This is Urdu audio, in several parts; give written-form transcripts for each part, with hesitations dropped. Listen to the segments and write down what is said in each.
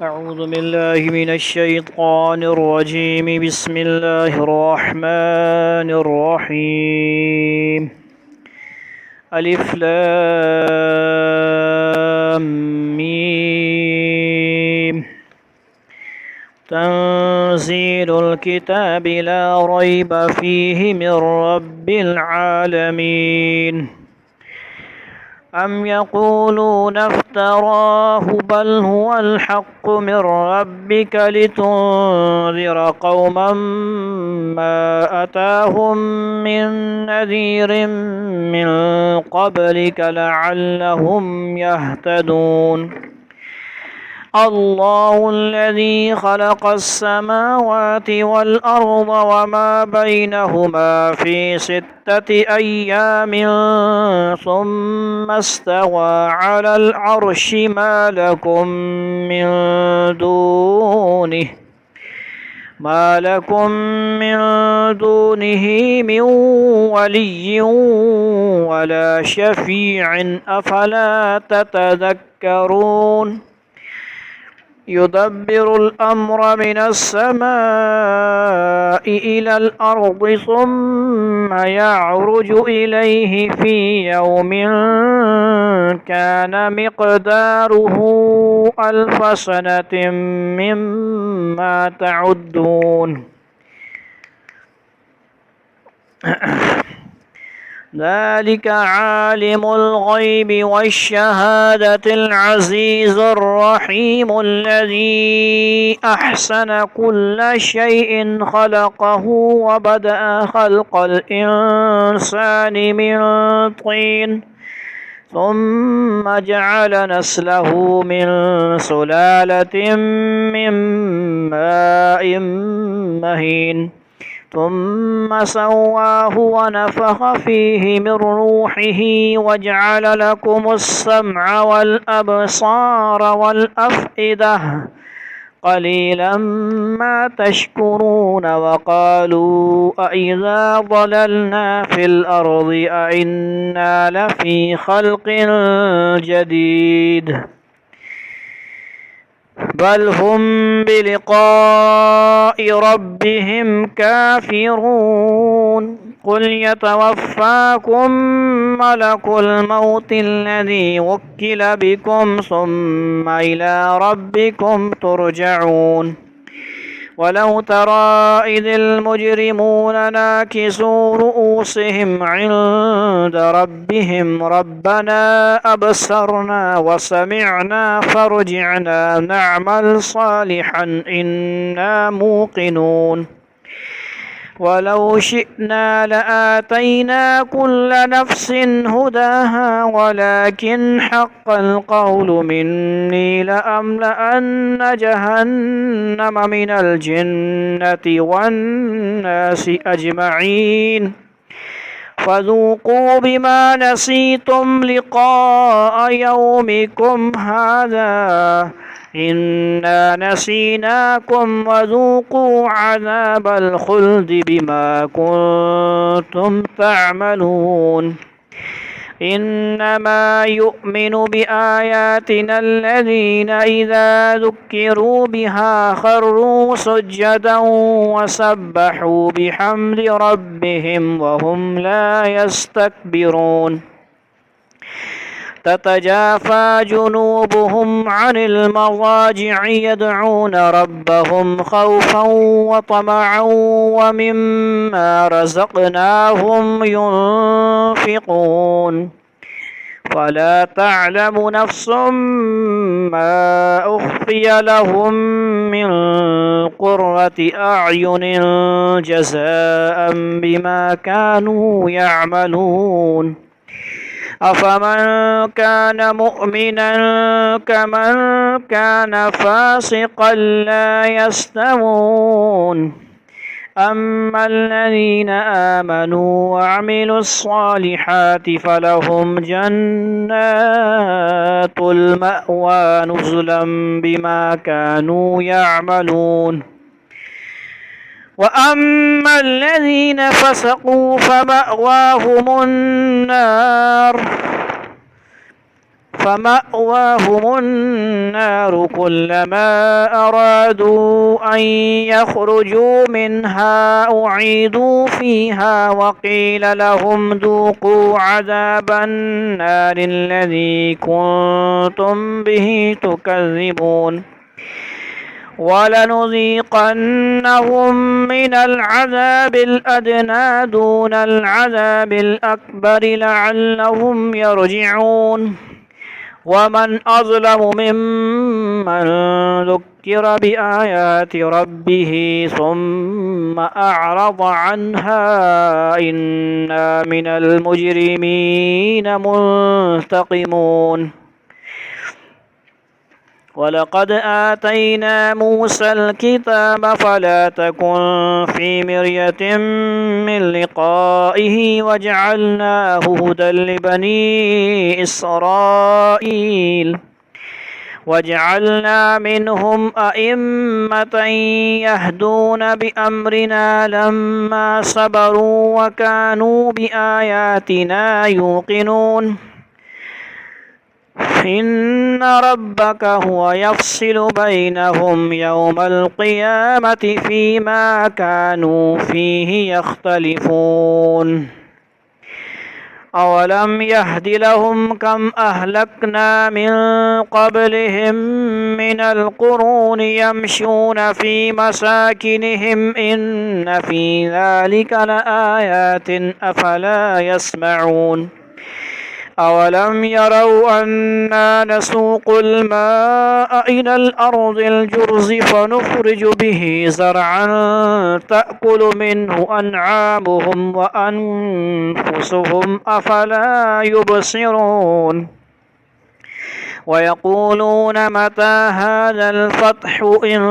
أعوذ بالله من الشيطان الرجيم. بسم الله الرحمن الرحيم. ألف لام ميم. تنزيل الكتاب لا ريب فيه من رب العالمين. أم يقولون افتراه بل هو الحق من ربك لتنذر قوما ما أتاهم من نذير من قبلك لعلهم يهتدون. الله الذي خلق السماوات والأرض وما بينهما في 6 أيام ثم استوى على العرش ما لكم من دونه من ولي ولا شفيع أفلا تتذكرون. يدبر الأمر من السماء إلى الأرض ثم يعرج إليه في يوم كان مقداره 1000 سنة مما تعدون. ذلك عالم الغيب والشهادة العزيز الرحيم الذي أحسن كل شيء خلقه وبدأ خلق الإنسان من طين ثم جعل نسله من سلالة من ماء مهين ثم سواه ونفخ فيه من روحه وجعل لكم السمع والأبصار والأفئدة قليلا ما تشكرون. وقالوا أإذا ضللنا في الأرض أإنا لفي خلق جديد بل هم بلقاء ربهم كافرون. قل يتوفاكم ملك الموت الذي وكل بكم ثم إلى ربكم ترجعون. ولو ترى إذ المجرمون ناكسوا رؤوسهم عند ربهم ربنا أبصرنا وسمعنا فارجعنا نعمل صالحا إنا موقنون. ولو شئنا لآتينا كل نفس هداها ولكن حق القول مني لأملأن جهنم من الجنة والناس أجمعين. فذوقوا بما نسيتم لقاء يومكم هذا إنا نسيناكم وذوقوا عذاب الخلد بما كنتم تعملون. إنما يؤمن بآياتنا الذين إذا ذكروا بها خروا سجدا وسبحوا بحمد ربهم وهم لا يستكبرون. تتجافى جنوبهم عن المضاجع يدعون ربهم خوفا وطمعا ومما رزقناهم ينفقون. فلا تعلم نفس ما أخفي لهم من قرة أعين جزاء بما كانوا يعملون. أفمن كان مؤمنا كمن كان فاسقا لا يستوون. أما الذين آمنوا وعملوا الصالحات فلهم جنات المأوى نزلا بما كانوا يعملون. وأما الذين فسقوا فمأواهم النار فمأواهم النار كلما أرادوا أن يخرجوا منها أعيدوا فيها وقيل لهم ذوقوا عذاب النار الذي كنتم به تكذبون ولنذيقنهم من العذاب الأدنى دون العذاب الأكبر لعلهم يرجعون ومن أظلم ممن ذكر بآيات ربه ثم أعرض عنها إنا من المجرمين منتقمون ولقد آتينا موسى الكتاب فلا تكن في مرية من لقائه وجعلناه هدى لبني إسرائيل وجعلنا منهم أئمة يهدون بأمرنا لما صبروا وكانوا بآياتنا يوقنون إن ربك هو يفصل بينهم يوم القيامة فيما كانوا فيه يختلفون أولم يهد لهم كم أهلكنا من قبلهم من القرون يمشون في مساكنهم إن في ذلك لآيات أفلا يسمعون أولم يروا أنا نسوق الماء إلى الأرض الجرز فنخرج به زرعا تأكل منه أنعامهم وأنفسهم أفلا يبصرون ويقولون متى هذا الفتح إن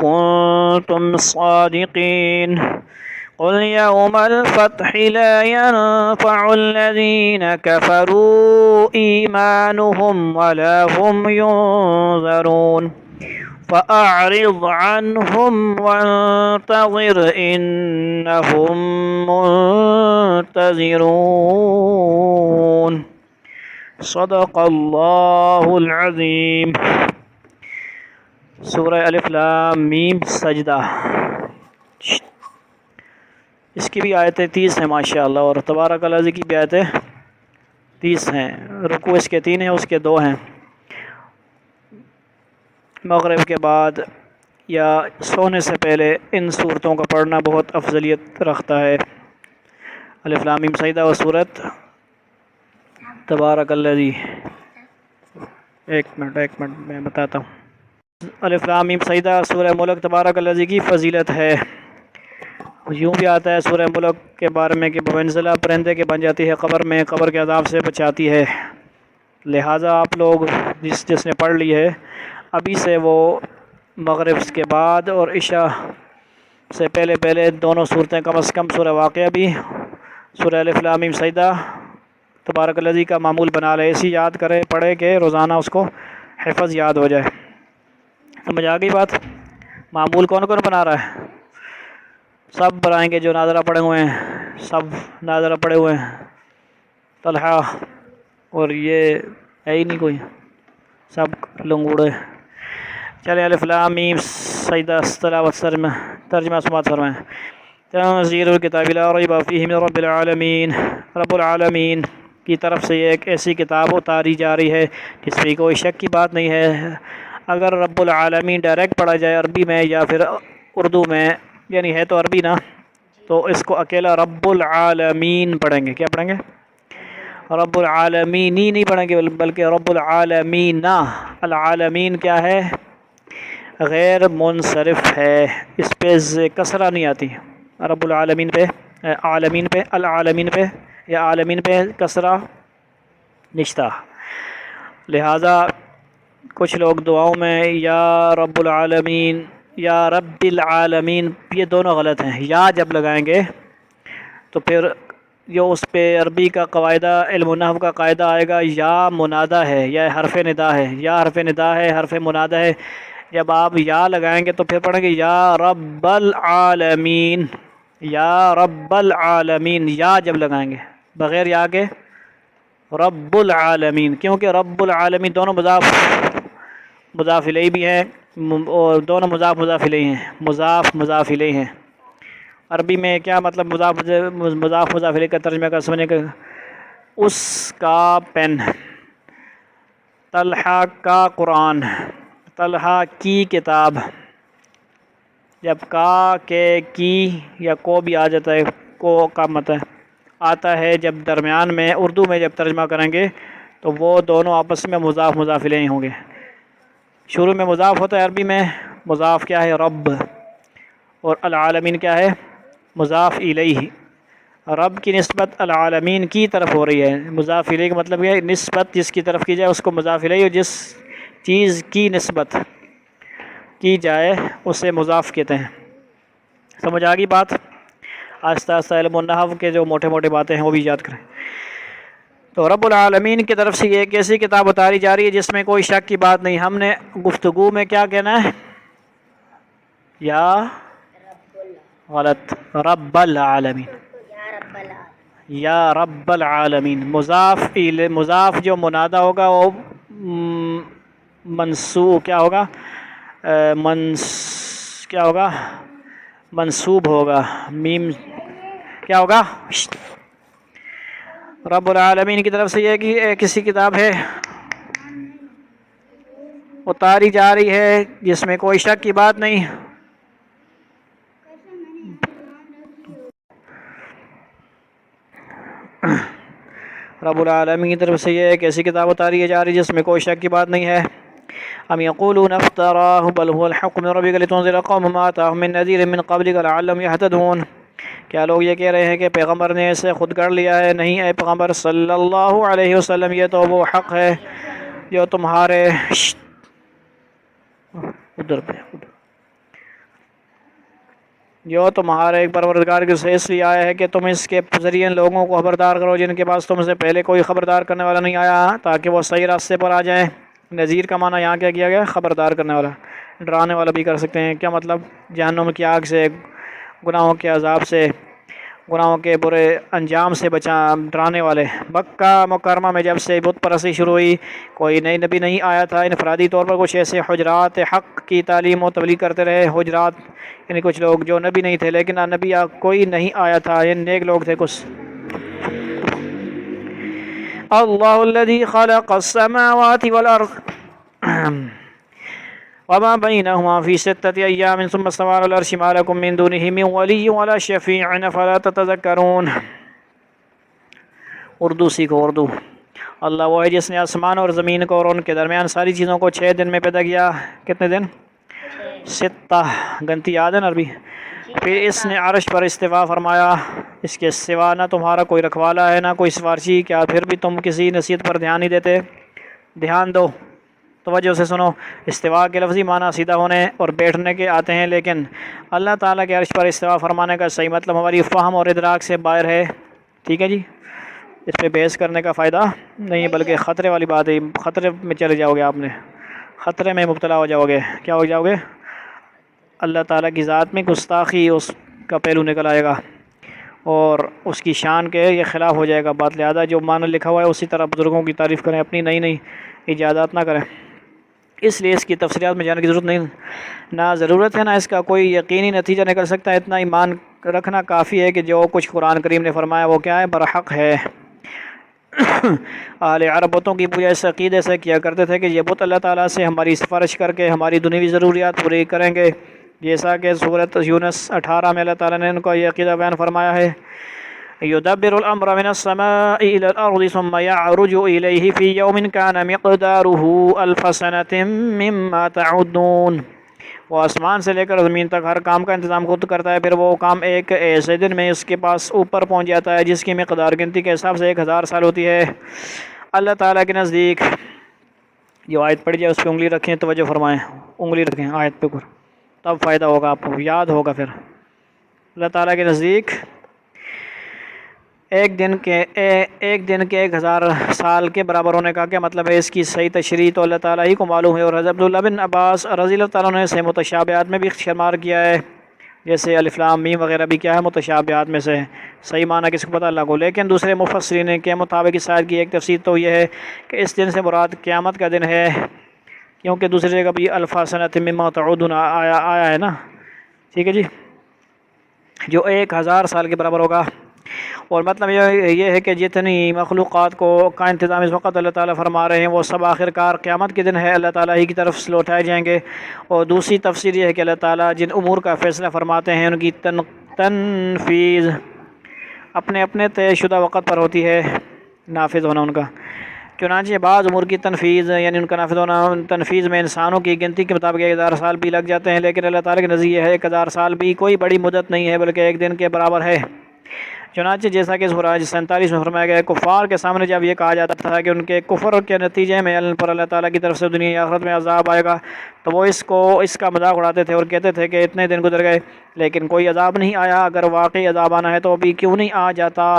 كنتم صادقين قل يوم الفتح لا ينفع الذين كفروا إيمانهم ولا هم ينذرون فأعرض عنهم وانتظر إنهم منتظرون صدق الله العظیم۔ سورہ الف لام میم سجدہ، اس کی بھی آیتیں 30 ہیں ماشاءاللہ، اور تبارک الذی کی بھی آیتیں 30 ہیں۔ رکوع اس کے 3 ہیں، اس کے 2 ہیں۔ مغرب کے بعد یا سونے سے پہلے ان صورتوں کا پڑھنا بہت افضلیت رکھتا ہے۔ الف لام میم سجدہ و سورت تبارک الذی، ایک منٹ میں بتاتا ہوں۔ الف لام میم سجدہ سورہ ملک تبارک الذی کی فضیلت ہے۔ یوں بھی آتا ہے سورہ ملک کے بارے میں کہ بمنزلہ پرندے کے بن جاتی ہے قبر میں، قبر کے عذاب سے بچاتی ہے۔ لہٰذا آپ لوگ جس نے پڑھ لی ہے ابھی سے وہ مغرب کے بعد اور عشاء سے پہلے دونوں صورتیں کم از کم سورہ واقعہ بھی، سورہ الف لام میم سجدہ تبارک الذی کا معمول بنا لے، ایسی یاد کرے پڑھے کہ روزانہ اس کو حفظ یاد ہو جائے۔ سمجھ آ گئی بات؟ معمول کون کون بنا رہا ہے؟ سب بنائیں گے جو ناظرہ پڑھے ہوئے ہیں، سب ناظرہ پڑھے ہوئے ہیں، طلحہ اور یہ ہے ہی نہیں کوئی، سب لنگوڑے۔ چلے الف لام میم سجدہ تلاوت ترجمہ سماعت فرمائیں۔ تنزیل الکتاب لا ریب فیہ من رب العالمین، رب العالمین کی طرف سے یہ ایک ایسی کتاب اتاری جا رہی ہے جس میں کوئی شک کی بات نہیں ہے۔ اگر رب العالمین ڈائریکٹ پڑھا جائے عربی میں یا پھر اردو میں، یعنی ہے تو عربی نا، تو اس کو اکیلا رب العالمین پڑھیں گے۔ کیا پڑھیں گے؟ رب العالمین ہی نہیں پڑھیں گے بلکہ رب العالمین۔ العالمین کیا ہے؟ غیر منصرف ہے، اس پہ کسرہ نہیں آتی۔ رب العالمین پہ، عالمین پہ، العالمین پہ یا عالمین پہ کسرہ نشتہ۔ لہٰذا کچھ لوگ دعاؤں میں یا رب العالمین یا رب العالمین، یہ دونوں غلط ہیں۔ یا جب لگائیں گے تو پھر جو اس پہ عربی کا قاعدہ، علم النحو کا قاعدہ آئے گا، یا منادہ ہے یا حرف ندا ہے، یا حرف ندا ہے حرف منادہ ہے۔ جب آپ یا لگائیں گے تو پھر پڑھیں گے یا رب العالمین، یا رب العالمین۔ یا جب لگائیں گے بغیر یا کے رب العالمین، کیونکہ رب العالمین دونوں مضاف الیہ بھی ہیں اور دونوں مضاف الیہ ہیں، مضاف الیہ ہیں۔ عربی میں کیا مطلب مضاف الیہ کا ترجمہ کا سمجھنے کا؟ اس کا پین، طلحہ کا قرآن، طلحہ کی کتاب۔ جب کا کے کی یا کو بھی آ جاتا ہے، کو کا مطلب آتا ہے جب درمیان میں اردو میں جب ترجمہ کریں گے تو وہ دونوں آپس میں مضاف الیہ ہوں گے۔ شروع میں مضاف ہوتا ہے عربی میں، مضاف کیا ہے؟ رب، اور العالمین کیا ہے؟ مضاف الیہ۔ رب کی نسبت العالمین کی طرف ہو رہی ہے، مضاف الیہ کا مطلب یہ ہے نسبت جس کی طرف کی جائے اس کو مضاف الیہ، اور جس چیز کی نسبت کی جائے اسے مضاف کہتے ہیں۔ سمجھ آ گئی بات؟ آہستہ آہستہ علم النحو کے جو موٹے موٹے باتیں ہیں وہ بھی یاد کریں۔ تو رب العالمین کی طرف سے یہ ایک ایسی کتاب اتاری جا رہی ہے جس میں کوئی شک کی بات نہیں۔ ہم نے گفتگو میں کیا کہنا ہے؟ یا غلط، رب العالمین، یا رب العالمین۔ مضاف جو منادہ ہوگا وہ منصوب کیا ہوگا؟ کیا ہوگا؟ منصوب ہوگا، میم کیا ہوگا؟ رب العالمین کی طرف سے یہ کہ کسی کتاب ہے اتاری جا رہی ہے جس میں کوئی شک کی بات نہیں۔ رب العالمین کی طرف سے یہ ایک ایسی کتاب اتاری جا رہی ہے جس میں کوئی شک کی بات نہیں ہے۔ ام یقولون افتراہ بل هو الحق من ربک لتنذر قوما ما اتاهم من نذیر من قبلک لعلهم يهتدون۔ کیا لوگ یہ کہہ رہے ہیں کہ پیغمبر نے اسے خود کر لیا ہے؟ نہیں اے پیغمبر صلی اللہ علیہ وسلم، یہ تو وہ حق ہے جو تمہارے پروردگار کے سے اس لیے آیا ہے کہ تم اس کے ذریعے لوگوں کو خبردار کرو جن کے پاس تم سے پہلے کوئی خبردار کرنے والا نہیں آیا، تاکہ وہ صحیح راستے پر آ جائیں۔ نذیر کا معنی یہاں کیا کیا گیا؟ خبردار کرنے والا، ڈرانے والا بھی کر سکتے ہیں۔ کیا مطلب؟ جہنم کی آگ سے، گناہوں کے عذاب سے، گناہوں کے برے انجام سے ڈرانے والے۔ مکہ مکرمہ میں جب سے بت پرستی شروع ہوئی کوئی نئی نبی نہیں آیا تھا، انفرادی طور پر کچھ ایسے حجرات حق کی تعلیم و تبلیغ کرتے رہے۔ حجرات یعنی کچھ لوگ جو نبی نہیں تھے، لیکن نبی کوئی نہیں آیا تھا، یہ نیک لوگ تھے کچھ۔ اللہ الذی خلق السماوات والارض وما بینہما فی ستۃ ایام ثم استوى علی العرش ما لکم من دونہ من ولی ولا شفیع افلا تتذکرون۔ اردو سیکھو، اردو۔ اللہ وہ ہے جس نے آسمان اور زمین کو اور ان کے درمیان ساری چیزوں کو 6 دن میں پیدا کیا۔ کتنے دن؟ 6 گنتی یاد ہے نا عربی؟ پھر اس نے عرش پر استوا فرمایا، اس کے سوا نہ تمہارا کوئی رکھوالا ہے نہ کوئی سفارشی، کیا پھر بھی تم کسی نصیحت پر دھیان نہیں دیتے؟ دھیان دو، توجہ سے سنو۔ استوا کے لفظی معنی سیدھا ہونے اور بیٹھنے کے آتے ہیں، لیکن اللہ تعالیٰ کے عرش پر استوا فرمانے کا صحیح مطلب ہماری فہم اور ادراک سے باہر ہے۔ ٹھیک ہے جی، اس پہ بحث کرنے کا فائدہ نہیں، بلکہ خطرے والی بات ہے۔ خطرے میں چلے جاؤ گے، آپ نے خطرے میں مبتلا ہو جاؤ گے۔ کیا ہو جاؤ گے؟ اللہ تعالیٰ کی ذات میں گستاخی اس کا پہلو نکل آئے گا اور اس کی شان کے یہ خلاف ہو جائے گا بات۔ لہٰذا جو معنی لکھا ہوا ہے اسی طرح بزرگوں کی تعریف کریں، اپنی نئی ایجادات نہ کریں۔ اس لیے اس کی تفصیلات میں جانے کی ضرورت نہیں، نہ ضرورت ہے نہ اس کا کوئی یقینی نتیجہ نکل سکتا ہے۔ اتنا ایمان رکھنا کافی ہے کہ جو کچھ قرآن کریم نے فرمایا وہ کیا ہے؟ برحق ہے۔ اہل عرب بتوں کی پوجا اس عقیدے سے کیا کرتے تھے کہ یہ بت اللہ تعالیٰ سے ہماری سفارش کر کے ہماری دنیوی ضروریات پوری کریں گے، جیسا کہ سورۃ یونس 18 میں اللہ تعالیٰ نے ان کو یہ عقیدہ بیان فرمایا ہے۔ یدبر الامر من السماء الى الارض ثم يعرج الیہ فی یوم کان مقدارہ الف سنۃ مما تعدون۔ وہ آسمان سے لے کر زمین تک ہر کام کا انتظام خود کرتا ہے، پھر وہ کام ایک ایسے دن میں اس کے پاس اوپر پہنچ جاتا ہے جس کی مقدار گنتی کے حساب سے 1000 سال ہوتی ہے۔ اللہ تعالیٰ کے نزدیک، جو آیت پڑھ جائے اس پہ انگلی رکھیں، توجہ فرمائیں، انگلی رکھیں آیت پہ، تب فائدہ ہوگا، آپ کو یاد ہوگا۔ پھر اللہ تعالیٰ کے نزدیک ایک دن کے 1000 سال کے برابر ہونے کا کیا مطلب ہے؟ اس کی صحیح تشریح تو اللہ تعالیٰ ہی کو معلوم ہے، اور حضرت عبداللہ بن عباس رضی اللہ تعالیٰ عنہ سے متشابہات میں بھی شمار کیا ہے۔ جیسے الف لام میم وغیرہ بھی کیا ہے متشابہات میں سے ہے، صحیح معنی کس کو پتہ اللہ کو۔ لیکن دوسرے مفسرین کے مطابق اس آیت کی ایک تفسیر تو یہ ہے کہ اس دن سے مراد قیامت کا دن ہے، کیونکہ دوسری جگہ بھی الف سنۃ مما تعودون آیا ہے نا، ٹھیک ہے جی، جو 1000 سال کے برابر ہوگا۔ اور مطلب یہ ہے کہ جتنی مخلوقات کو کا انتظام اس وقت اللہ تعالیٰ فرما رہے ہیں وہ سب آخر کار قیامت کے دن ہے اللہ تعالیٰ ہی کی طرف سے لوٹائے جائیں گے۔ اور دوسری تفسیر یہ ہے کہ اللہ تعالیٰ جن امور کا فیصلہ فرماتے ہیں ان کی تنفیذ اپنے اپنے طے شدہ وقت پر ہوتی ہے، نافذ ہونا ان کا۔ چنانچہ بعض امور کی تنفیذ یعنی ان کا نافذ ہونا، تنفیذ میں انسانوں کی گنتی کے مطابق 1000 سال بھی لگ جاتے ہیں، لیکن اللہ تعالیٰ کے نزدیک ہے 1000 سال بھی کوئی بڑی مدت نہیں ہے بلکہ ایک دن کے برابر ہے۔ چنانچہ جیسا کہ سورہ 47 میں فرمایا گیا ہے، کفار کے سامنے جب یہ کہا جاتا تھا کہ ان کے کفر کے نتیجے میں پر اللہ تعالیٰ کی طرف سے دنیا یا آخرت میں عذاب آئے گا، تو وہ اس کا مذاق اڑاتے تھے اور کہتے تھے کہ اتنے دن گزر گئے لیکن کوئی عذاب نہیں آیا، اگر واقعی عذاب آنا ہے تو ابھی کیوں نہیں آ جاتا؟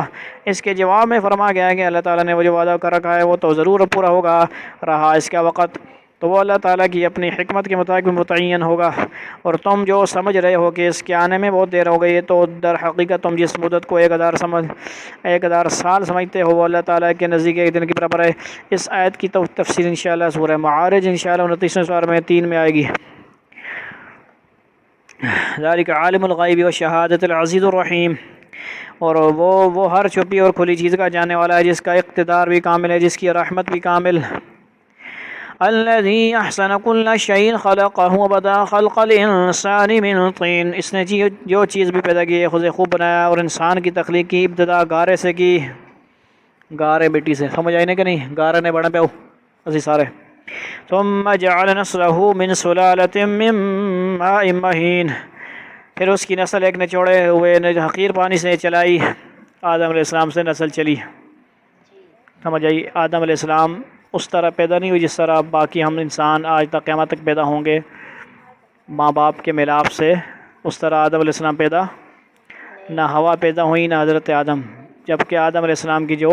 اس کے جواب میں فرمایا گیا ہے کہ اللہ تعالیٰ نے وہ جو وعدہ کر رکھا ہے وہ تو ضرور پورا ہوگا، رہا اس کا وقت تو وہ اللہ تعالیٰ کی اپنی حکمت کے مطابق متعین ہوگا، اور تم جو سمجھ رہے ہو کہ اس کے آنے میں بہت دیر ہو گئی ہے تو در حقیقت تم جس مدت کو 1000 سال سمجھتے ہو وہ اللہ تعالیٰ کے نزدیک ایک دن کے برابر ہے۔ اس آیت کی تفسیر انشاءاللہ سورہ معارج انشاءاللہ 29ویں سورہ میں 3 میں آئے گی۔ ذالک عالم الغیب والشہادۃ العزیز الرحیم، اور وہ ہر چھپی اور کھلی چیز کا جاننے والا ہے، جس کا اقتدار بھی کامل ہے، جس کی رحمت بھی کامل۔ الذی احسن کل شیء خلقہ وبدأ خلق الانسان من طین، اس نے جو چیز بھی پیدا کی ہے خود خوب بنایا، اور انسان کی تخلیق کی ابتدا گارے سے کی، گارے مٹی سے، سمجھ آئی نہیں کہ نہیں، گارے نے بڑا پہ اسی سارے۔ ثم جعل نسلہ من سلالۃ من ماء مہین، پھر اس کی نسل ایک نچوڑے ہوئے حقیر پانی سے چلائی، آدم علیہ السلام سے نسل چلی، سمجھ آئی۔ آدم علیہ السلام اس طرح پیدا نہیں ہوئی جس طرح باقی ہم انسان آج تک قیامت تک پیدا ہوں گے ماں باپ کے ملاپ سے، اس طرح آدم علیہ السلام پیدا نہ ہوا پیدا ہوئی نہ حضرت آدم، جبکہ آدم علیہ السلام کی جو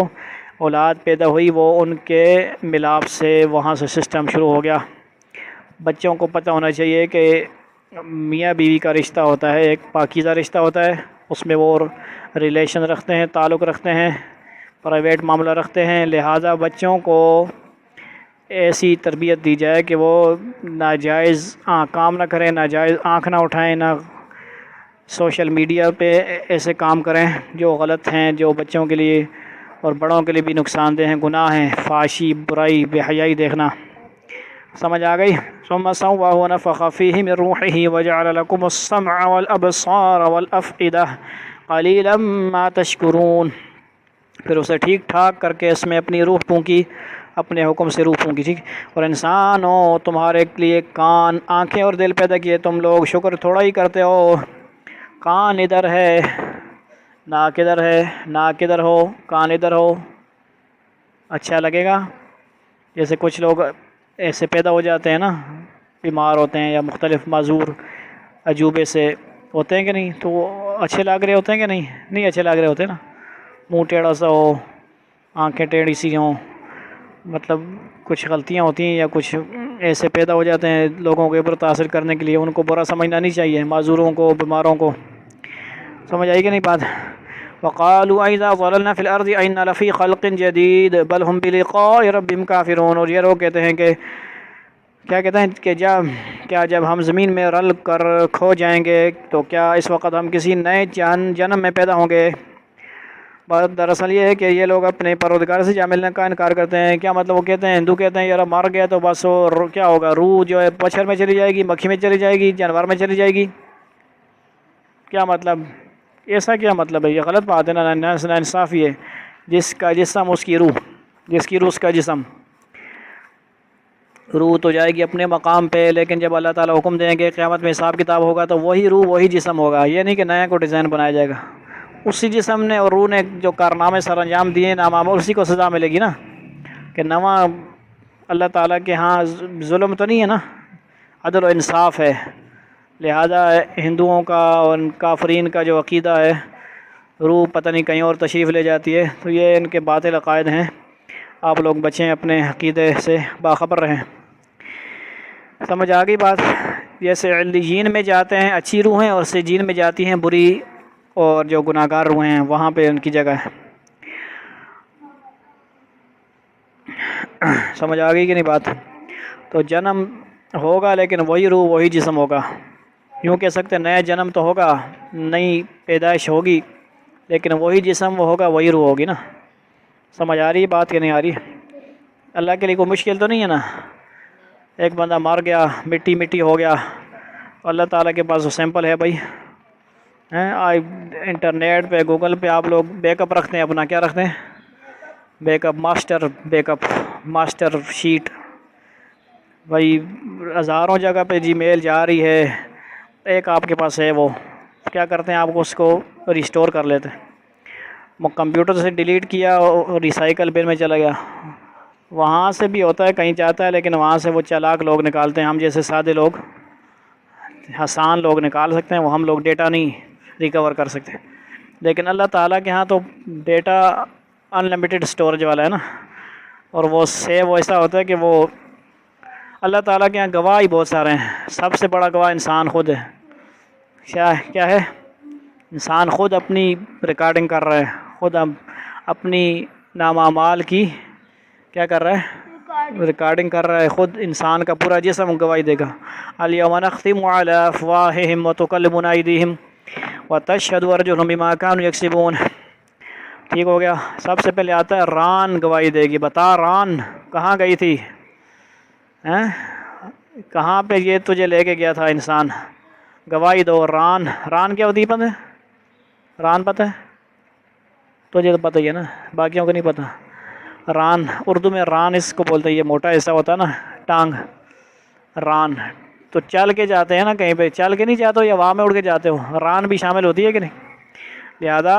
اولاد پیدا ہوئی وہ ان کے ملاپ سے وہاں سے سسٹم شروع ہو گیا۔ بچوں کو پتہ ہونا چاہیے کہ میاں بیوی کا رشتہ ہوتا ہے، ایک پاکیزہ رشتہ ہوتا ہے، اس میں وہ ریلیشن رکھتے ہیں، تعلق رکھتے ہیں، پرائیویٹ معاملہ رکھتے ہیں، لہٰذا بچوں کو ایسی تربیت دی جائے کہ وہ ناجائز کام نہ کریں، ناجائز آنکھ نہ اٹھائیں، نہ سوشل میڈیا پہ ایسے کام کریں جو غلط ہیں، جو بچوں کے لیے اور بڑوں کے لیے بھی نقصان دہ ہیں، گناہ ہیں، فحاشی، برائی، بے حیائی دیکھنا، سمجھ آ گئی۔ ثم سوّاہ ونفخ فیہ من روحہ وجعل لکم السمع والابصار والافئدہ قلیلا ما تشکرون، پھر اسے ٹھیک ٹھاک کر کے اس میں اپنی روح پھونکی، اپنے حکم سے روح پھونکی، ٹھیک۔ اور انسانوں تمہارے لیے کان، آنکھیں اور دل پیدا کیے، تم لوگ شکر تھوڑا ہی کرتے ہو۔ کان ادھر ہے، ناک ادھر ہے، ناک ادھر ہو، کان ادھر ہو، اچھا لگے گا؟ جیسے کچھ لوگ ایسے پیدا ہو جاتے ہیں نا، بیمار ہوتے ہیں یا مختلف معذور عجوبے سے ہوتے ہیں کہ نہیں، تو وہ اچھے لگ رہے ہوتے ہیں کہ نہیں اچھے لگ رہے ہوتے ہیں نا، منہ ٹیڑھا سا ہو، آنکھیں ٹیڑھی سی ہوں، مطلب کچھ غلطیاں ہوتی ہیں یا کچھ ایسے پیدا ہو جاتے ہیں لوگوں کو عبرت حاصل کرنے کے لیے، ان کو برا سمجھنا نہیں چاہیے، معذوروں کو، بیماروں کو، سمجھ آئی کہ نہیں بات؟ وقالوا اذا ضللنا في الارض انا لفي خلق جديد بل هم بلقاء ربهم كافرون، اور یہ لوگ کہتے ہیں کہ کیا کہتے ہیں کہ جب ہم زمین میں رل کر کھو جائیں گے تو کیا اس وقت ہم کسی نئے جنم میں پیدا ہوں گے؟ بات دراصل یہ ہے کہ یہ لوگ اپنے پروردگار سے جا ملنے کا انکار کرتے ہیں۔ کیا مطلب؟ وہ کہتے ہیں، ہندو کہتے ہیں یار مر گیا تو بس وہ کیا ہوگا، روح جو ہے مچھر میں چلی جائے گی، مکھی میں چلی جائے گی، جانور میں چلی جائے گی، کیا مطلب؟ ایسا کیا مطلب ہے؟ یہ غلط بات ہے نا انصافی ہے۔ جس کا جسم اس کی روح، جس کی روح اس کا جسم، روح تو جائے گی اپنے مقام پہ، لیکن جب اللہ تعالیٰ حکم دیں گے قیامت میں حساب کتاب ہوگا تو وہی روح وہی جسم ہوگا، یہ نہیں کہ نیا کو ڈیزائن بنایا جائے گا۔ اسی جسم نے اور روح نے جو کارنامے سر انجام دیے نامعمول، اسی کو سزا ملے گی نا، کہ نواں اللہ تعالیٰ کے ہاں ظلم تو نہیں ہے نا، عدل و انصاف ہے۔ لہذا ہندوؤں کا اور کافرین کا جو عقیدہ ہے روح پتہ نہیں کہیں اور تشریف لے جاتی ہے، تو یہ ان کے باطل عقائد ہیں، آپ لوگ بچیں، اپنے عقیدے سے باخبر رہیں۔ سمجھ آ گئی بات؟ جیسے علیین میں جاتے ہیں اچھی روحیں اور سجین میں جاتی ہیں بری اور جو گناہ گار روحیں ہیں، وہاں پہ ان کی جگہ ہے۔ سمجھ آ گئی کہ نہیں بات؟ تو جنم ہوگا لیکن وہی روح وہی جسم ہوگا، یوں کہہ سکتے ہیں نیا جنم تو ہوگا، نئی پیدائش ہوگی، لیکن وہی جسم وہ ہوگا، وہی روح ہوگی نا۔ سمجھ آ رہی ہے بات کہ نہیں آ رہی؟ اللہ کے لیے کوئی مشکل تو نہیں ہے نا۔ ایک بندہ مر گیا، مٹی مٹی ہو گیا، اللہ تعالیٰ کے پاس وہ سیمپل ہے بھائی، انٹرنیٹ پہ گوگل پہ آپ لوگ بیک اپ رکھتے ہیں اپنا، کیا رکھتے ہیں؟ بیک اپ ماسٹر شیٹ بھائی، ہزاروں جگہ پہ جی میل جا رہی ہے، ایک آپ کے پاس ہے، وہ کیا کرتے ہیں آپ کو اس کو ریسٹور کر لیتے ہیں، کمپیوٹر سے ڈیلیٹ کیا اور ریسائیکل بن میں چلا گیا، وہاں سے بھی ہوتا ہے کہیں جاتا ہے، لیکن وہاں سے وہ چالاک لوگ نکالتے ہیں، ہم جیسے سادے لوگ آسان لوگ نکال سکتے ہیں، وہ ہم لوگ ڈیٹا نہیں ریکور کر سکتے، لیکن اللہ تعالیٰ کے ہاں تو ڈیٹا ان لمیٹڈ اسٹوریج والا ہے نا، اور وہ سیو ایسا ہوتا ہے کہ وہ اللہ تعالیٰ کے یہاں گواہ ہی بہت سارے ہیں، سب سے بڑا گواہ انسان خود ہے۔ کیا ہے؟ انسان خود اپنی ریکارڈنگ کر رہا ہے، خود اپنی نام اعمال کی کیا کر رہا ہے؟ ریکارڈنگ کر رہا ہے، خود انسان کا پورا جسم گواہی دے گا۔ الیوم نختم علی افواہہم وتکلمنا ایدیہم وتشہد ارجلہم بما کانوا یکسبون۔ ٹھیک ہو گیا؟ سب سے پہلے آتا ہے ران گواہی دے گی، بتا ران کہاں گئی تھی؟ کہاں پہ یہ تجھے لے کے گیا تھا انسان؟ گواہی دو۔ ران کیا ہوتی ہے پتہ ہے؟ ران پتہ ہے؟ تجھے تو پتہ ہی ہے نا، باقیوں کو نہیں پتہ۔ ران اردو میں ران اس کو بولتے ہیں، یہ موٹا حصہ ہوتا ہے نا ٹانگ، ران۔ تو چل کے جاتے ہیں نا کہیں پہ، چل کے نہیں جاتے ہو یا ہوا میں اڑ کے جاتے ہو، ران بھی شامل ہوتی ہے کہ نہیں؟ لہذا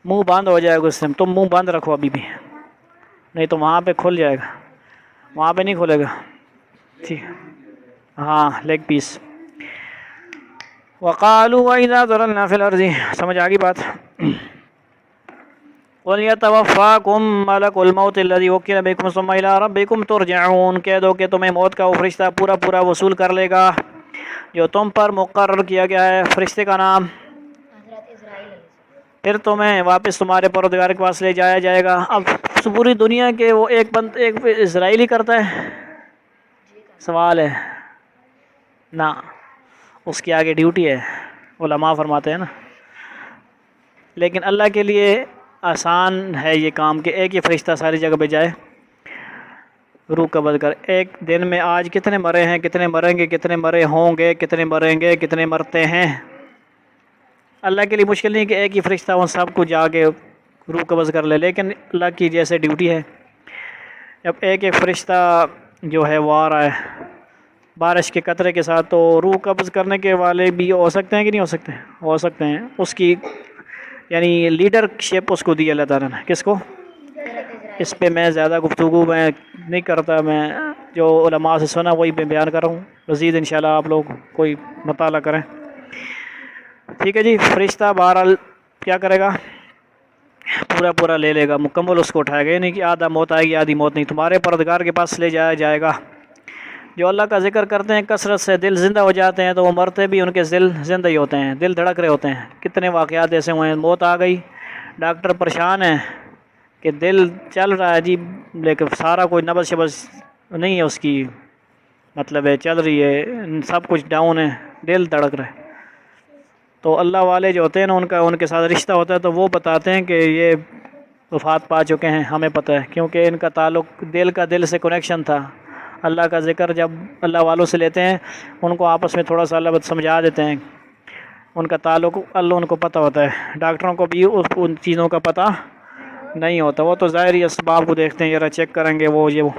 منہ بند ہو جائے گا اس سے، تم منہ بند رکھو ابھی بھی، نہیں تو وہاں پہ کھل جائے گا، وہاں پہ نہیں کھلے گا۔ ٹھیک، ہاں لیگ پیس۔ وقالوا وَإِذَا ضَلَلْنَا فِي الْأَرْضِ، سمجھ آ گئی بات؟ وَلْيَتَوَفَّاكُم مَلَكُ الْمَوْتِ الَّذِي وُكِّلَ بِكُمْ ثُمَّ إِلَىٰ رَبِّكُمْ تُرْجَعُونَ، کہہ دو کہ تمہیں موت کا وہ فرشتہ پورا وصول کر لے گا جو تم پر مقرر کیا گیا ہے، فرشتے کا نام پھر تمہیں واپس تمہارے پروردگار کے پاس لے جایا جائے گا۔ اب پوری دنیا کے وہ ایک اسرائیلی کرتا ہے، سوال ہے نا، اس کی آگے ڈیوٹی ہے، علماء فرماتے ہیں نا، لیکن اللہ کے لیے آسان ہے یہ کام کہ ایک ہی فرشتہ ساری جگہ پہ جائے، روح قبض کر۔ ایک دن میں آج کتنے مرے ہیں، کتنے مریں گے، کتنے مرے ہوں گے، کتنے مریں گے، کتنے مرتے ہیں، اللہ کے لیے مشکل نہیں کہ ایک ہی فرشتہ ان سب کو جا کے روح قبض کر لے، لیکن اللہ کی جیسے ڈیوٹی ہے، جب ایک فرشتہ جو ہے وہ آ رہا ہے بارش کے قطرے کے ساتھ، تو روح قبض کرنے کے والے بھی ہو سکتے ہیں کہ نہیں ہو سکتے؟ ہو سکتے ہیں۔ اس کی یعنی لیڈرشپ اس کو دی اللہ تعالیٰ نے، کس کو؟ اس پہ میں زیادہ گفتگو میں نہیں کرتا، میں جو علماء سے سنا وہی میں بیان کر رہا ہوں، مزید انشاءاللہ آپ لوگ کوئی مطالعہ کریں۔ ٹھیک ہے جی، فرشتہ بہرحال کیا کرے گا؟ پورا لے لے گا، مکمل اس کو اٹھائے گا، یعنی کہ آدھا موت آئے گی آدھی موت نہیں، تمہارے پروردگار کے پاس لے جایا جائے گا۔ جو اللہ کا ذکر کرتے ہیں کثرت سے، دل زندہ ہو جاتے ہیں، تو وہ مرتے بھی ان کے دل زندہ ہی ہوتے ہیں، دل دھڑک رہے ہوتے ہیں۔ کتنے واقعات ایسے ہوئے ہیں، موت آ گئی، ڈاکٹر پریشان ہیں کہ دل چل رہا ہے جی، لیکن سارا کوئی نبض شبض نہیں ہے اس کی، مطلب ہے چل رہی ہے، سب کچھ ڈاؤن ہے، دل دھڑک رہا ہے۔ تو اللہ والے جو ہوتے ہیں نا، ان کے ساتھ رشتہ ہوتا ہے، تو وہ بتاتے ہیں کہ یہ وفات پا چکے ہیں، ہمیں پتہ ہے، کیونکہ ان کا تعلق دل سے کنیکشن تھا۔ اللہ کا ذکر جب اللہ والوں سے لیتے ہیں، ان کو آپس میں تھوڑا سا اللہ سمجھا دیتے ہیں، ان کا تعلق اللہ ان کو پتہ ہوتا ہے، ڈاکٹروں کو بھی ان چیزوں کا پتہ نہیں ہوتا، وہ تو ظاہری اسباب کو دیکھتے ہیں، ذرا چیک کریں گے وہ یہ وہ،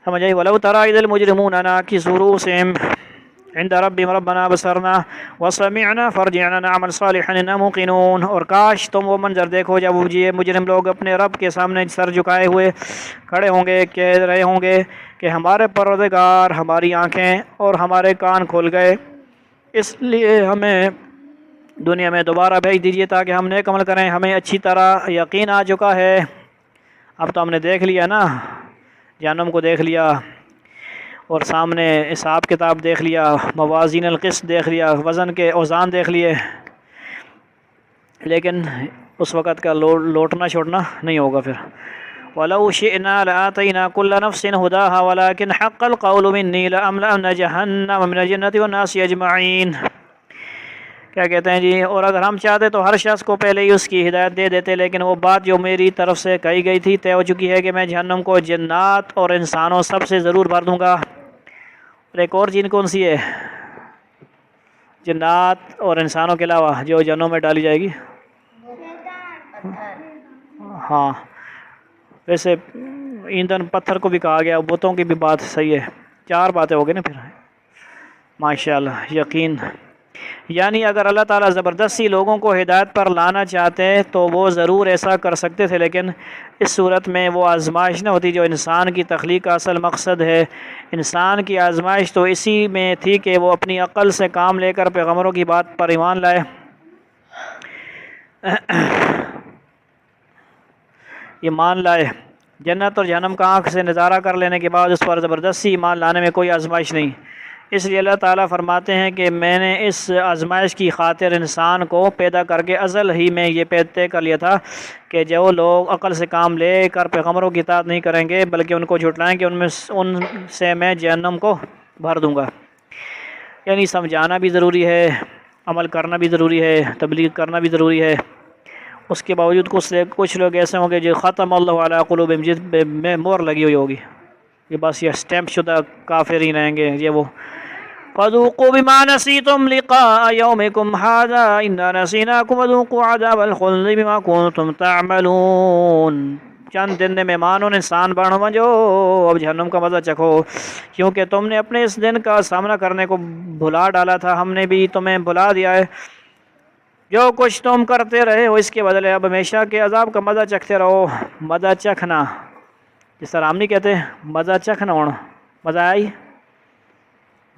سمجھ آئی؟ وَلَوْ تَرَىٰ إِذِ الْمُجْرِمُونَ نَاكِسُو رُءُوسِهِمْ عند ربهم ربنا بصرنا وسمعنا فارجعنا نعمل صالحا انا موقنون، اور کاش تم وہ منظر دیکھو جب یہ مجرم لوگ اپنے رب کے سامنے سر جھکائے ہوئے کھڑے ہوں گے، کہہ رہے ہوں گے کہ ہمارے پروردگار، ہماری آنکھیں اور ہمارے کان کھل گئے، اس لیے ہمیں دنیا میں دوبارہ بھیج دیجیے تاکہ ہم نیک عمل کریں، ہمیں اچھی طرح یقین آ چکا ہے، اب تو ہم نے دیکھ لیا نا، جہنم کو دیکھ لیا۔ اور سامنے حساب کتاب دیکھ لیا، موازین القسط دیکھ لیا، وزن کے اوزان دیکھ لیے، لیکن اس وقت کا لوٹنا چھوٹنا نہیں ہوگا پھر۔ وَلَوْ شِئْنَا لَآتَيْنَا كُلَّ نَفْسٍ هُدَاهَا وَلَكِنْ حَقَّ الْقَوْلُ مِنِّي لَأَمْلَأَنَّ جَهَنَّمَ مِنَ الْجِنَّةِ وَالنَّاسِ أَجْمَعِينَ۔ کیا کہتے ہیں جی، اور اگر ہم چاہتے تو ہر شخص کو پہلے ہی اس کی ہدایت دے دیتے، لیکن وہ بات جو میری طرف سے کہی گئی تھی طے ہو چکی ہے کہ میں جہنم کو جنات اور انسانوں سب سے ضرور بھر دوں گا۔ اور ایک اور جن کون سی ہے؟ جنات اور انسانوں کے علاوہ جو جہنم میں ڈالی جائے گی؟ ہاں، ویسے ایندھن پتھر کو بھی کہا گیا، بتوں کی بھی بات صحیح ہے، 4 باتیں ہو گئی نا پھر، ماشاءاللہ، یقین۔ یعنی اگر اللہ تعالیٰ زبردستی لوگوں کو ہدایت پر لانا چاہتے تو وہ ضرور ایسا کر سکتے تھے، لیکن اس صورت میں وہ آزمائش نہ ہوتی جو انسان کی تخلیق کا اصل مقصد ہے۔ انسان کی آزمائش تو اسی میں تھی کہ وہ اپنی عقل سے کام لے کر پیغمبروں کی بات پر ایمان لائے۔ ایمان لائے، جنت اور جہنم کا آنکھ سے نظارہ کر لینے کے بعد اس پر زبردستی ایمان لانے میں کوئی آزمائش نہیں۔ اس لیے اللہ تعالیٰ فرماتے ہیں کہ میں نے اس آزمائش کی خاطر انسان کو پیدا کر کے ازل ہی میں یہ طے کر لیا تھا کہ جو لوگ عقل سے کام لے کر پیغمبروں کی اطاعت نہیں کریں گے بلکہ ان کو جھٹلائیں گے، ان سے میں جہنم کو بھر دوں گا۔ یعنی سمجھانا بھی ضروری ہے، عمل کرنا بھی ضروری ہے، تبلیغ کرنا بھی ضروری ہے۔ اس کے باوجود کچھ لوگ ایسے ہوں گے جو ختم اللہ علی قلوبہم، جس میں مور لگی ہوئی ہوگی، یہ بس یہ اسٹیمپ شدہ کافر ہی رہیں گے، یہ وہ فَذُوقُوا بِمَا نَسِيتُمْ لِقَاءَ يَوْمِكُمْ هَٰذَا إِنَّا نَسِينَاكُمْ وَذُوقُوا عَذَابَ الْخُلْدِ بِمَا كُنتُمْ تَعْمَلُونَ۔ چند دن مہمانوں نے انسان بنو جو اب جہنم کا مزہ چکھو، کیونکہ تم نے اپنے اس دن کا سامنا کرنے کو بھلا ڈالا تھا، ہم نے بھی تمہیں بھلا دیا ہے۔ جو کچھ تم کرتے رہے ہو اس کے بدلے اب ہمیشہ کے عذاب کا مزہ چکھتے رہو۔ مزہ چکھنا، جس طرح ہم نہیں کہتے مزہ چکھنا ہونا، مزہ آئی؟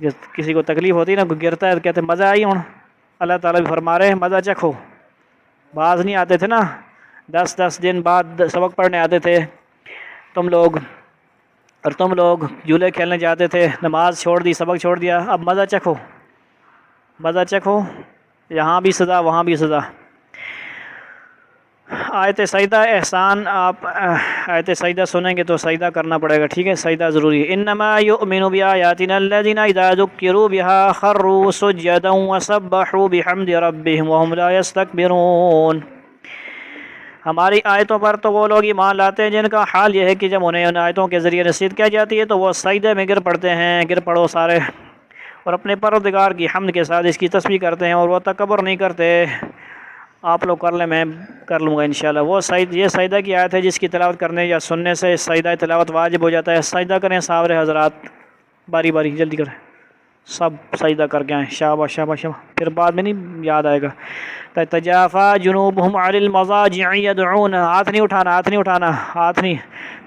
جس کسی کو تکلیف ہوتی ہے نا، کوئی گرتا ہے تو کہتے ہیں مزہ آئی ہوں۔ اللہ تعالیٰ بھی فرما رہے ہیں مزہ چکھو۔ باز نہیں آتے تھے نا، 10 دن بعد سبق پڑھنے آتے تھے تم لوگ، اور تم لوگ جھولے کھیلنے جاتے تھے، نماز چھوڑ دی، سبق چھوڑ دیا، اب مزہ چکھو، مزہ چکھو، یہاں بھی سزا وہاں بھی سزا۔ آیت سجدہ احسان، آپ آیت سجدہ سنیں گے تو سجدہ کرنا پڑے گا، ٹھیک ہے، سجدہ ضروری ہے۔ انما یؤمن بآیاتنا الذین اذا ذکروا بها خروا سجدا وسبحوا بحمد ربهم وهم لا یستکبرون۔ ہماری آیتوں پر تو وہ لوگ ایمان لاتے ہیں جن کا حال یہ ہے کہ جب انہیں ان آیتوں کے ذریعے نصیحت کی جاتی ہے تو وہ سجدے میں گر پڑتے ہیں، گر پڑو سارے، اور اپنے پروردگار کی حمد کے ساتھ اس کی تسبیح کرتے ہیں، اور وہ تکبر نہیں کرتے۔ آپ لوگ کر لیں، میں کر لوں گا انشاءاللہ۔ وہ یہ سجدہ کی آیت ہے جس کی تلاوت کرنے یا سننے سے سجدہ تلاوت واجب ہو جاتا ہے۔ سجدہ کریں ساورے حضرات، باری باری جلدی کریں، سب سجدہ کر کے آئیں، شاباش شاباش شاباش، پھر بعد میں نہیں یاد آئے گا۔ تتجافى جنوبهم عن المضاجع يدعون، ہاتھ نہیں اٹھانا، ہاتھ نہیں اٹھانا، ہاتھ نہیں۔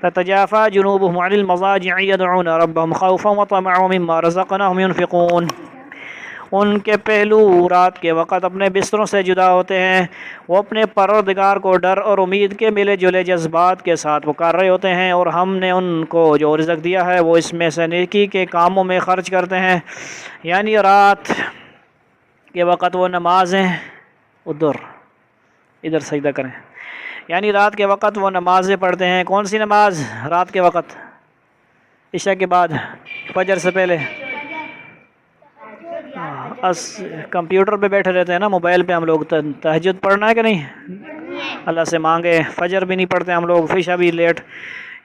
تتجافى جنوبهم عن المضاجع يدعون ربهم خوفا وطمعا مما رزقناهم ينفقون۔ ان کے پہلو رات کے وقت اپنے بستروں سے جدا ہوتے ہیں، وہ اپنے پروردگار کو ڈر اور امید کے ملے جلے جذبات کے ساتھ پکار رہے ہوتے ہیں، اور ہم نے ان کو جو رزق دیا ہے وہ اس میں سے نیکی کے کاموں میں خرچ کرتے ہیں۔ یعنی رات کے وقت وہ نمازیں ادھر سجدہ کریں، یعنی رات کے وقت وہ نمازیں پڑھتے ہیں۔ کون سی نماز رات کے وقت؟ عشاء کے بعد، فجر سے پہلے۔ کمپیوٹر پہ بیٹھے رہتے ہیں نا، موبائل پہ ہم لوگ، تہجد پڑھنا ہے کہ نہیں؟ اللہ سے مانگے، فجر بھی نہیں پڑھتے ہم لوگ، عشاء بھی لیٹ۔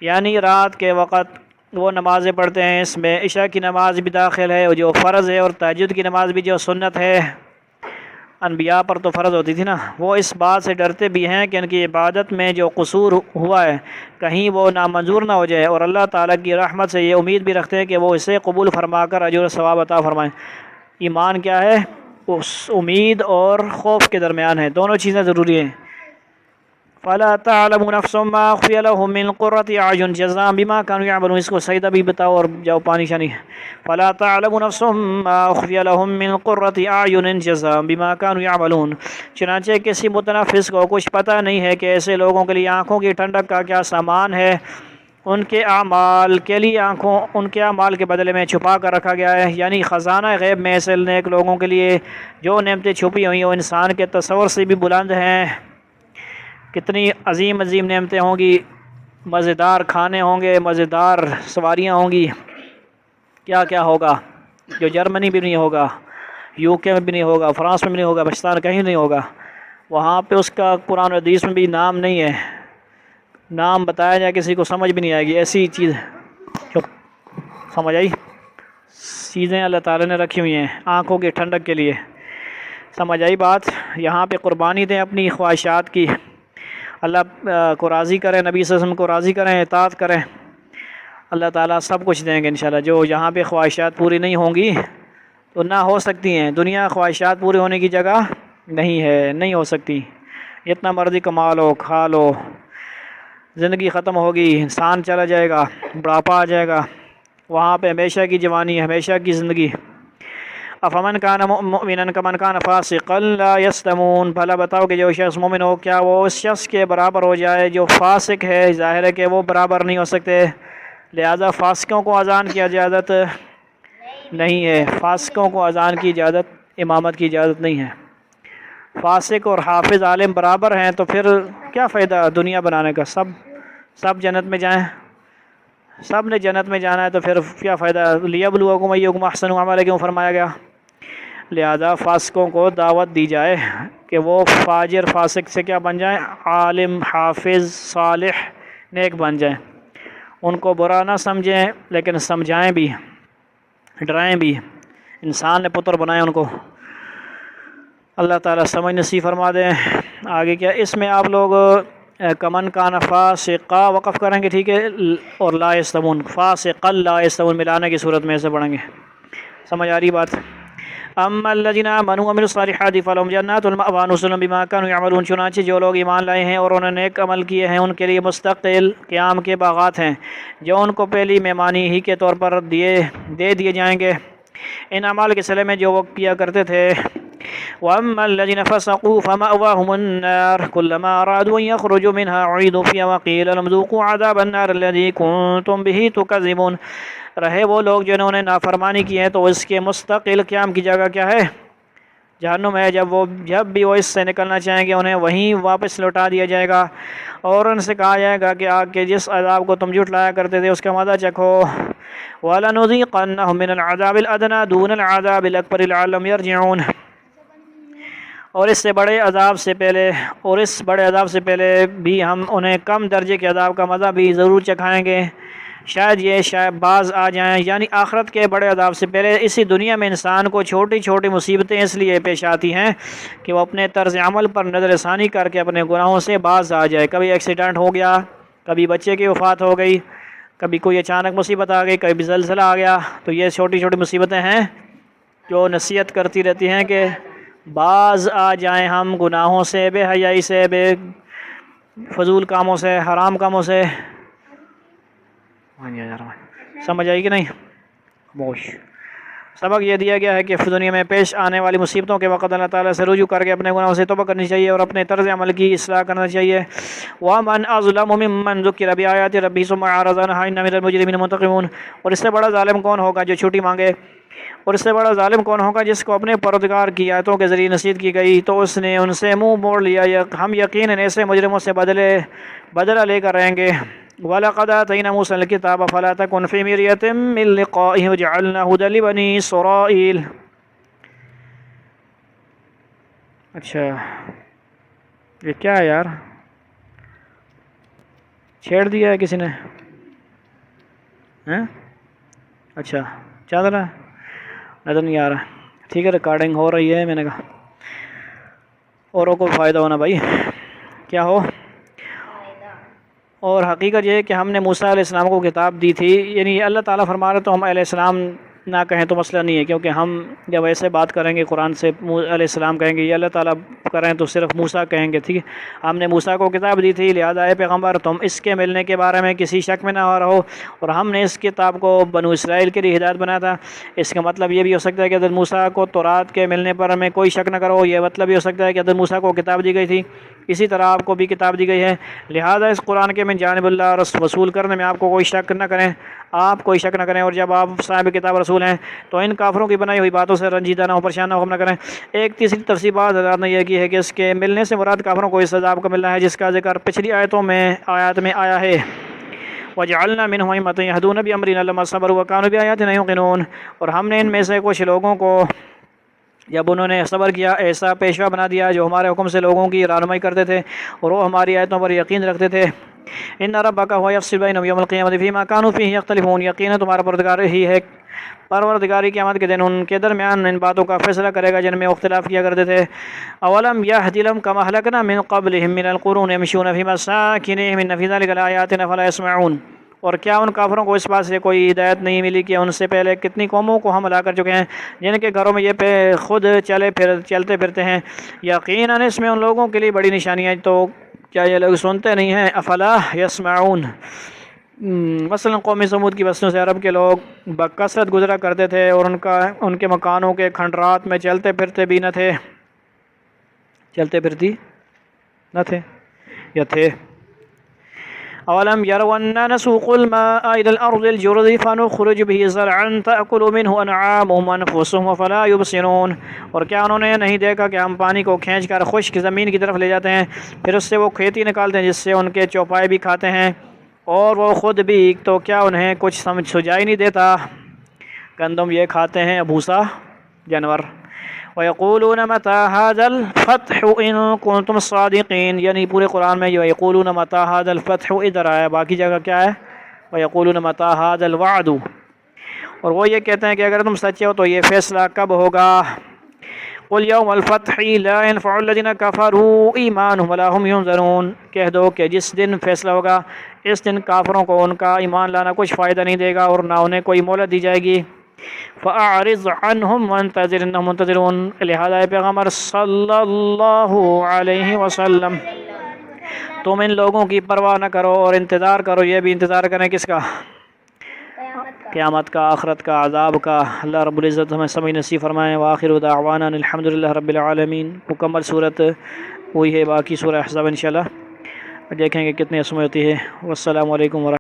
یعنی رات کے وقت وہ نمازیں پڑھتے ہیں، اس میں عشاء کی نماز بھی داخل ہے جو فرض ہے، اور تہجد کی نماز بھی جو سنت ہے۔ انبیاء پر تو فرض ہوتی تھی نا۔ وہ اس بات سے ڈرتے بھی ہیں کہ ان کی عبادت میں جو قصور ہوا ہے کہیں وہ نامنظور نہ ہو جائے، اور اللہ تعالیٰ کی رحمت سے یہ امید بھی رکھتے ہیں کہ وہ اسے قبول فرما کر اجر و ثواب عطا فرمائیں۔ ایمان کیا ہے؟ اس امید اور خوف کے درمیان ہے، دونوں چیزیں ضروری ہیں۔ فَلَا تَعْلَمُ نَفْسٌ مَّا أُخْفِيَ لَهُم مِّن قُرَّةِ أَعْيُنٍ جَزَاءً بِمَا كَانُوا يَعْمَلُونَ۔ اس کو سجدہ بھی بتاؤ اور جاؤ پانی شانی۔ فَلَا تَعْلَمُ نَفْسٌ مَّا أُخْفِيَ لَهُم مِّن قُرَّةِ أَعْيُنٍ جَزَاءً بِمَا كَانُوا يَعْمَلُونَ۔ چنانچہ کسی متنفس کو کچھ پتہ نہیں ہے کہ ایسے لوگوں کے لیے آنکھوں کی ٹھنڈک کا کیا سامان ہے ان کے اعمال کے لیے ان کے اعمال کے بدلے میں چھپا کر رکھا گیا ہے، یعنی خزانہ غیب میں ایسے نیک لوگوں کے لیے جو نعمتیں چھپی ہوئی ہیں وہ انسان کے تصور سے بھی بلند ہیں۔ کتنی عظیم عظیم نعمتیں ہوں گی، مزیدار کھانے ہوں گے، مزیدار سواریاں ہوں گی، کیا کیا ہوگا جو جرمنی بھی نہیں ہوگا، یو کے میں بھی نہیں ہوگا، فرانس میں بھی نہیں ہوگا، پاکستان کہیں نہیں ہوگا۔ وہاں پہ اس کا قرآن و حدیث میں بھی نام نہیں ہے، نام بتایا جائے کسی کو سمجھ بھی نہیں آئے گی، ایسی چیز سمجھ آئی؟ چیزیں اللہ تعالیٰ نے رکھی ہوئی ہیں آنکھوں کی ٹھنڈک کے لیے، سمجھ آئی بات؟ یہاں پہ قربانی دیں اپنی خواہشات کی، اللہ کو راضی کریں، نبی صلی اللہ علیہ وسلم کو راضی کریں، اطاعت کریں، اللہ تعالیٰ سب کچھ دیں گے انشاءاللہ۔ جو یہاں پہ خواہشات پوری نہیں ہوں گی تو نہ ہو سکتی ہیں، دنیا خواہشات پوری ہونے کی جگہ نہیں ہے، نہیں ہو سکتی، جتنا مرضی کما لو کھا لو، زندگی ختم ہوگی، انسان چلا جائے گا، بڑھاپا آ جائے گا، وہاں پہ ہمیشہ کی جوانی، ہمیشہ کی زندگی۔ افمن کان مؤمنا کمن کان فاسقا لا یستمون، بھلا بتاؤ کہ جو شخص مومن ہو کیا وہ اس شخص کے برابر ہو جائے جو فاسق ہے؟ ظاہر ہے کہ وہ برابر نہیں ہو سکتے، لہذا فاسقوں کو اذان کی اجازت نہیں ہے، فاسقوں کو اذان کی اجازت، امامت کی اجازت نہیں ہے۔ فاسق اور حافظ عالم برابر ہیں تو پھر کیا فائدہ دنیا بنانے کا؟ سب جنت میں جائیں، سب نے جنت میں جانا ہے تو پھر کیا فائدہ؟ لیبلوکم ایکم احسن عملا کیوں فرمایا گیا؟ لہذا فاسقوں کو دعوت دی جائے کہ وہ فاجر فاسق سے کیا بن جائیں؟ عالم، حافظ، صالح، نیک بن جائیں، ان کو برا نہ سمجھیں لیکن سمجھائیں بھی، ڈرائیں بھی، انسان نے پتر بنائے ان کو، اللہ تعالیٰ سمجھ نصیب فرما دیں۔ آگے کیا اس میں آپ لوگ کمن کان فاسقا وقف کریں گے، ٹھیک ہے، اور لا یستمون، فاسقا لا یستمون ملانے کی صورت میں ایسے پڑھیں گے، سمجھ آ رہی بات؟ اما الذین آمنوا وعملوا الصالحات فلهم جنات المأوى نزلا بما كانوا يعملون، چنانچہ جو لوگ ایمان لائے ہیں اور انہوں نے نیک عمل کیے ہیں ان کے لیے مستقل قیام کے باغات ہیں جو ان کو پہلی مہمانی ہی کے طور پر دے دیے جائیں گے ان اعمال کے صلے میں جو وہ کیا کرتے تھے۔ وَأَمَّا الَّذِينَ فَسَقُوا فَمَأْوَاهُمُ النَّارُ كُلَّمَا أَرَادُوا أَن يَخْرُجُوا مِنْهَا أُعِيدُوا فِيهَا وَقِيلَ لَهُمْ ذُوقُوا عَذَابَ النَّارِ الَّذِي كُنتُمْ بِهِ تُكَذِّبُونَ، رہے وہ لوگ جنہوں نے نافرمانی کی ہے تو اس کے مستقل قیام کی جگہ کیا ہے؟ جہنم ہے، جب بھی وہ اس سے نکلنا چاہیں گے انہیں وہیں واپس لوٹا دیا جائے گا اور ان سے کہا جائے گا کہ آگ کے جس عذاب کو تم جھٹلایا کرتے تھے اس کا مزہ چکھو۔ وَلَنُذِيقَنَّهُم مِّنَ الْعَذَابِ الْأَدْنَىٰ دُونَ الْعَذَابِ الْأَكْبَرِ لَعَلَّهُمْ يَرْجِعُونَ، اور اس بڑے عذاب سے پہلے بھی ہم انہیں کم درجے کے عذاب کا مزہ بھی ضرور چکھائیں گے، شاید باز آ جائیں، یعنی آخرت کے بڑے عذاب سے پہلے اسی دنیا میں انسان کو چھوٹی چھوٹی مصیبتیں اس لیے پیش آتی ہیں کہ وہ اپنے طرز عمل پر نظر ثانی کر کے اپنے گناہوں سے باز آ جائے۔ کبھی ایکسیڈنٹ ہو گیا، کبھی بچے کی وفات ہو گئی، کبھی کوئی اچانک مصیبت آ گئی، کبھی زلزلہ آ گیا، تو یہ چھوٹی چھوٹی مصیبتیں ہیں جو نصیحت کرتی رہتی ہیں کہ باز آ جائیں ہم گناہوں سے، بے حیائی سے، بے فضول کاموں سے، حرام کاموں سے۔ سمجھ آئی کہ نہیں؟ موش سبق یہ دیا گیا ہے کہ دنیا میں پیش آنے والی مصیبتوں کے وقت اللہ تعالیٰ سے رجوع کر کے اپنے گناہوں سے توبہ کرنی چاہیے اور اپنے طرز عمل کی اصلاح کرنا چاہیے۔ وَمَنْ أَظْلَمُ مِمَّنْ ذُكِّرَ بِآيَاتِ رَبِّهِ ثُمَّ أَعْرَضَ عَنْهَا إِنَّا مِنَ الْمُجْرِمِينَ مُنْتَقِمُونَ، اور اس سے بڑا ظالم کون ہوگا جو چھٹی مانگے، اور اس سے بڑا ظالم کون ہوگا جس کو اپنے پروردگار کی آیتوں کے ذریعے نصیحت کی گئی تو اس نے ان سے منہ موڑ لیا، ہم یقیناً ایسے مجرموں سے بدلہ لے کر رہیں گے۔ وَلَقَدْ آتَيْنَا مُوسَى الْكِتَابَ فَلَا تَكُنْ فِي مِرْيَةٍ مِّن لِقَائِهِ وَجَعَلْنَا هُدًى لِبَنِي إِسْرَائِيلَ۔ اچھا یہ کیا ہے یار، چھیڑ دیا ہے کسی نے؟ اچھا چل رہا ہے، نظر نہیں آ رہا، ٹھیک ہے، ریکارڈنگ ہو رہی ہے، میں نے کہا اوروں کو فائدہ ہونا بھائی، کیا ہو۔ اور حقیقت یہ ہے کہ ہم نے موسیٰ علیہ السلام کو کتاب دی تھی، یعنی اللہ تعالیٰ فرما رہے تو ہم علیہ السلام نہ کہیں تو مسئلہ نہیں ہے، کیونکہ ہم جب ایسے بات کریں گے قرآن سے علیہ السلام کہیں گے یہ اللہ تعالیٰ کریں تو صرف موسیٰ کہیں گے، ٹھیک ہے، ہم نے موسیٰ کو کتاب دی تھی، لہذا اے پیغمبر تم اس کے ملنے کے بارے میں کسی شک میں نہ رہو، اور ہم نے اس کتاب کو بنو اسرائیل کے لیے ہدایت بنایا تھا۔ اس کا مطلب یہ بھی ہو سکتا ہے کہ حضرت موسیٰ کو تورات کے ملنے پر ہمیں کوئی شک نہ کرو، یہ مطلب بھی ہو سکتا ہے کہ حضرت موسیٰ کو کتاب دی گئی تھی، اسی طرح آپ کو بھی کتاب دی گئی ہے، لہذا اس قرآن کے من جانب اللہ وصول کرنے میں آپ کو کوئی شک نہ کریں، آپ کوئی شک نہ کریں، اور جب آپ صاحب کتاب رسول ہیں تو ان کافروں کی بنائی ہوئی باتوں سے رنجیدہ نہ ہو، پریشان نہ ہو، غم نہ کریں۔ ایک تیسری تفصیل بات حضرات نے یہ کی ہے کہ اس کے ملنے سے مراد کافروں کو اس عذاب کا ملنا ہے جس کا ذکر پچھلی آیات میں آیا ہے، وَجَعَلْنَا مِنْهُمْ أَئِمَّةً يَهْدُونَ بِأَمْرِنَا لَمَّا صَبَرُوا وَكَانُوا بِآيَاتِنَا يُوقِنُونَ، اور ہم نے ان میں سے کچھ لوگوں کو جب انہوں نے صبر کیا ایسا پیشوا بنا دیا جو ہمارے حکم سے لوگوں کی رہنمائی کرتے تھے اور وہ ہماری آیتوں پر یقین رکھتے تھے۔ ان ربک هو یفصل بینہم یوم القیامۃ فیما کانوا فیہ یختلفون، یقینا تمہارا پروردگار ہی ہے، پروردگاری قیامت کے دن ان کے درمیان ان باتوں کا فیصلہ کرے گا جن میں اختلاف کیا کرتے تھے۔ اولم یہد لہم کما اہلکنا من قبلہم من القرون یمشون فی مساکنہم ان فی ذلک لآیات فلا یسمعون، اور کیا ان کافروں کو اس بات سے کوئی ہدایت نہیں ملی کہ ان سے پہلے کتنی قوموں کو ہم ہلاک کر چکے ہیں جن کے گھروں میں یہ خود چلتے پھرتے ہیں، یقیناً اس میں ان لوگوں کے لیے بڑی نشانیاں، تو کیا یہ لوگ سنتے نہیں ہیں؟ افلا یسمعون۔ مثلا قوم سمود کی بستیوں سے عرب کے لوگ بکثرت گزرا کرتے تھے اور ان کے مکانوں کے کھنڈرات میں چلتے پھرتے بھی نہ تھے، چلتے پھرتی نہ تھے یا تھے۔ اولم يروا أنا نسوق الماء إلى الأرض الجرز فنخرج به زرعا تأكل منه أنعامهم وأنفسهم فلا يبصرون، اور کیا انہوں نے نہیں دیکھا کہ ہم پانی کو کھینچ کر خشک زمین کی طرف لے جاتے ہیں، پھر اس سے وہ کھیتی نکالتے ہیں جس سے ان کے چوپائے بھی کھاتے ہیں اور وہ خود بھی، تو کیا انہیں کچھ سجائی نہیں دیتا؟ گندم یہ کھاتے ہیں، بھوسا جانور۔ وَيَقُولُونَ مَتَىٰ هَٰذَا الْفَتْحُ إِن كُنتُمْ صَادِقِينَ، یعنی پورے قرآن میں یہ يَقُولُونَ مَتَىٰ هَٰذَا الْفَتْحُ ادھر آیا، باقی جگہ کیا ہے؟ وَيَقُولُونَ مَتَىٰ هَٰذَا الْوَعْدُ، اور وہ یہ کہتے ہیں کہ اگر تم سچے ہو تو یہ فیصلہ کب ہوگا؟ قُلْ يَوْمَ الْفَتْحِ لَا يَنفَعُ الَّذِينَ كَفَرُوا إِيمَانُهُمْ وَلَا هُمْ يُنذَرُونَ، کہہ دو کہ جس دن فیصلہ ہوگا اس دن کافروں کو ان کا ایمان لانا کچھ فائدہ نہیں دے گا اور نہ انہیں کوئی مہلت دی جائے گی۔ فَأَعْرِضْ عَنْهُمْ وَانتَظِرْ إِنَّهُمْ مُنتَظِرُونَ، لہذا پیغمبر صلی اللہ علیہ وسلم تم ان لوگوں کی پرواہ نہ کرو اور انتظار کرو، یہ بھی انتظار کریں کس کا؟ قیامت کا، آخرت کا، عذاب کا۔ اللہ رب العزت ہمیں سمجھ نصیب فرمائے۔ وآخر دعوانا الحمدللہ رب العالمین۔ مکمل صورت وہی ہے، باقی سورہ احزاب انشاءاللہ دیکھیں گے کتنی اسمیں ہوتی ہے۔ والسلام علیکم ورحمۃ اللہ۔